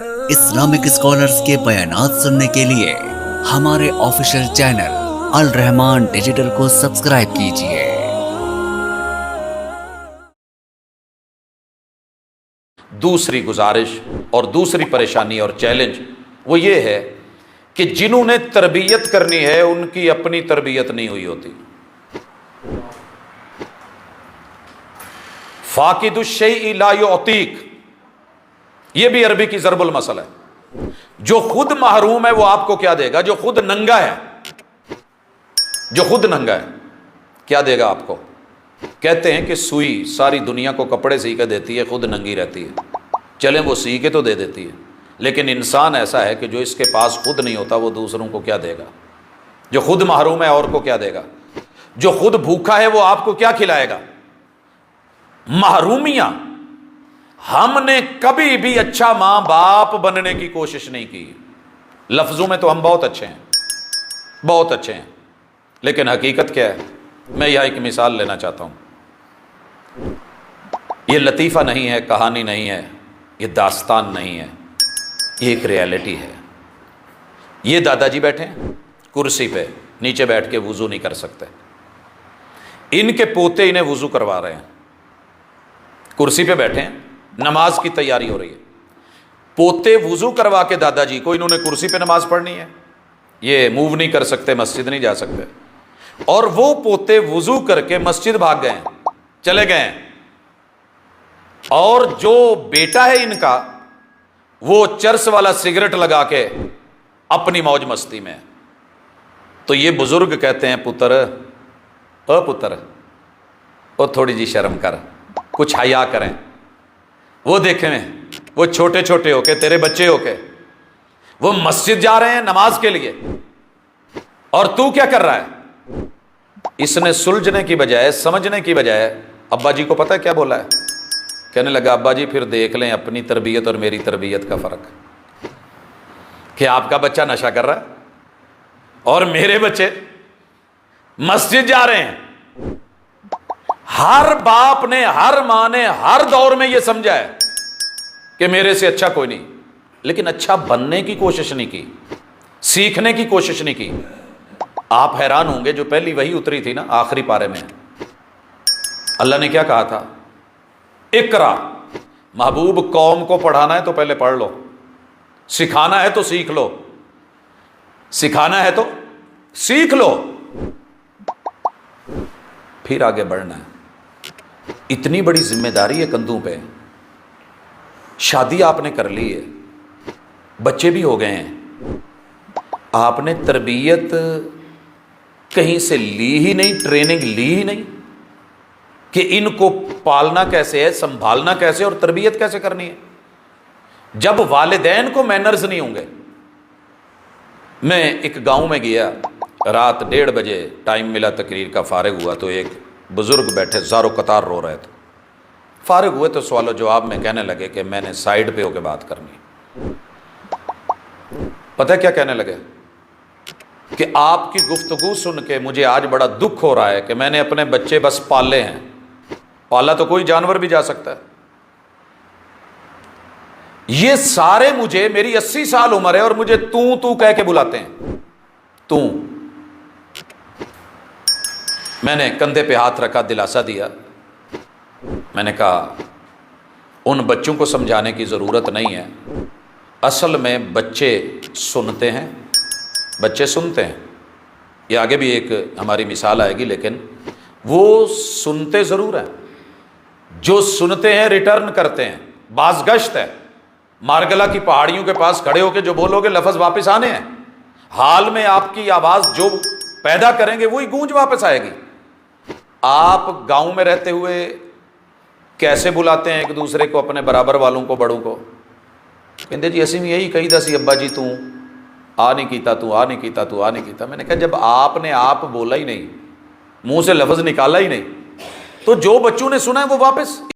Islamic scholars کے بیانات سننے کے لیے ہمارے آفیشیل چینل الرحمان ڈیجیٹل کو سبسکرائب کیجئے۔ دوسری گزارش اور دوسری پریشانی اور چیلنج وہ یہ ہے کہ جنہوں نے تربیت کرنی ہے ان کی اپنی تربیت نہیں ہوئی ہوتی۔ فاقد الشیء لا یعطیک، یہ بھی عربی کی ضرب المثل ہے۔ جو خود محروم ہے وہ آپ کو کیا دے گا؟ جو خود ننگا ہے، جو خود ننگا ہے کیا دے گا آپ کو؟ کہتے ہیں کہ سوئی ساری دنیا کو کپڑے سی کے دیتی ہے، خود ننگی رہتی ہے۔ چلیں وہ سی کے تو دے دیتی ہے، لیکن انسان ایسا ہے کہ جو اس کے پاس خود نہیں ہوتا وہ دوسروں کو کیا دے گا؟ جو خود محروم ہے اور کو کیا دے گا؟ جو خود بھوکا ہے وہ آپ کو کیا کھلائے گا؟ محرومیاں۔ ہم نے کبھی بھی اچھا ماں باپ بننے کی کوشش نہیں کی۔ لفظوں میں تو ہم بہت اچھے ہیں، بہت اچھے ہیں، لیکن حقیقت کیا ہے؟ میں یہاں ایک مثال لینا چاہتا ہوں۔ یہ لطیفہ نہیں ہے، کہانی نہیں ہے، یہ داستان نہیں ہے، یہ ایک ریالٹی ہے۔ یہ دادا جی بیٹھے ہیں کرسی پہ، نیچے بیٹھ کے وضو نہیں کر سکتے، ان کے پوتے انہیں وضو کروا رہے ہیں۔ کرسی پہ بیٹھے ہیں، نماز کی تیاری ہو رہی ہے، پوتے وضو کروا کے دادا جی کو، انہوں نے کرسی پہ نماز پڑھنی ہے، یہ موو نہیں کر سکتے، مسجد نہیں جا سکتے، اور وہ پوتے وضو کر کے مسجد بھاگ گئے ہیں، چلے گئے ہیں، اور جو بیٹا ہے ان کا وہ چرس والا سگریٹ لگا کے اپنی موج مستی میں۔ تو یہ بزرگ کہتے ہیں پتر، او پتر، او تھوڑی جی شرم کر، کچھ حیا کریں۔ وہ دیکھیں وہ چھوٹے چھوٹے ہو کے، تیرے بچے ہو کے وہ مسجد جا رہے ہیں نماز کے لیے، اور تو کیا کر رہا ہے؟ اس نے سلجھنے کی بجائے، سمجھنے کی بجائے ابا جی کو پتہ ہے کیا بولا ہے؟ کہنے لگا ابا جی پھر دیکھ لیں اپنی تربیت اور میری تربیت کا فرق، کہ آپ کا بچہ نشہ کر رہا ہے اور میرے بچے مسجد جا رہے ہیں۔ ہر باپ نے، ہر ماں نے ہر دور میں یہ سمجھا ہے کہ میرے سے اچھا کوئی نہیں، لیکن اچھا بننے کی کوشش نہیں کی، سیکھنے کی کوشش نہیں کی۔ آپ حیران ہوں گے، جو پہلی وحی اتری تھی نا آخری پارے میں، اللہ نے کیا کہا تھا؟ اقرا، محبوب قوم کو پڑھانا ہے تو پہلے پڑھ لو، سکھانا ہے تو سیکھ لو، سکھانا ہے تو سیکھ لو، پھر آگے بڑھنا ہے۔ اتنی بڑی ذمہ داری ہے کندھوں پہ۔ شادی آپ نے کر لی ہے، بچے بھی ہو گئے ہیں، آپ نے تربیت کہیں سے لی ہی نہیں، ٹریننگ لی ہی نہیں کہ ان کو پالنا کیسے ہے، سنبھالنا کیسے اور تربیت کیسے کرنی ہے۔ جب والدین کو مینرز نہیں ہوں گے۔ میں ایک گاؤں میں گیا، رات 1:30 بجے ٹائم ملا تقریر کا، فارغ ہوا تو ایک بزرگ بیٹھے زار و قطار رو رہے تھے۔ فارغ ہوئے تو سوال و جواب میں کہنے لگے کہ میں نے سائیڈ پہ ہو کے بات کرنی۔ پتہ ہے کیا کہنے لگے؟ کہ آپ کی گفتگو سن کے مجھے آج بڑا دکھ ہو رہا ہے کہ میں نے اپنے بچے بس پالے ہیں، پالا تو کوئی جانور بھی جا سکتا ہے، یہ سارے مجھے، میری 80 سال عمر ہے اور مجھے تو کہہ کے بلاتے ہیں، تو۔ میں نے کندھے پہ ہاتھ رکھا، دلاسا دیا، میں نے کہا ان بچوں کو سمجھانے کی ضرورت نہیں ہے، اصل میں بچے سنتے ہیں، بچے سنتے ہیں۔ یہ آگے بھی ایک ہماری مثال آئے گی، لیکن وہ سنتے ضرور ہیں، جو سنتے ہیں ریٹرن کرتے ہیں، بازگشت ہے۔ مارگلا کی پہاڑیوں کے پاس کھڑے ہو کے جو بولو گے لفظ واپس آنے ہیں، حال میں آپ کی آواز جو پیدا کریں گے وہی گونج واپس آئے گی۔ آپ گاؤں میں رہتے ہوئے کیسے بلاتے ہیں ایک دوسرے کو، اپنے برابر والوں کو، بڑوں کو؟ کہتے جی اسی میں یہی کہی دا سی ابا جی تو آ نہیں کیتا، تو آ نہیں کیتا، تو آ نہیں کیتا۔ میں نے کہا جب آپ نے آپ بولا ہی نہیں، منہ سے لفظ نکالا ہی نہیں، تو جو بچوں نے سنا ہے وہ واپس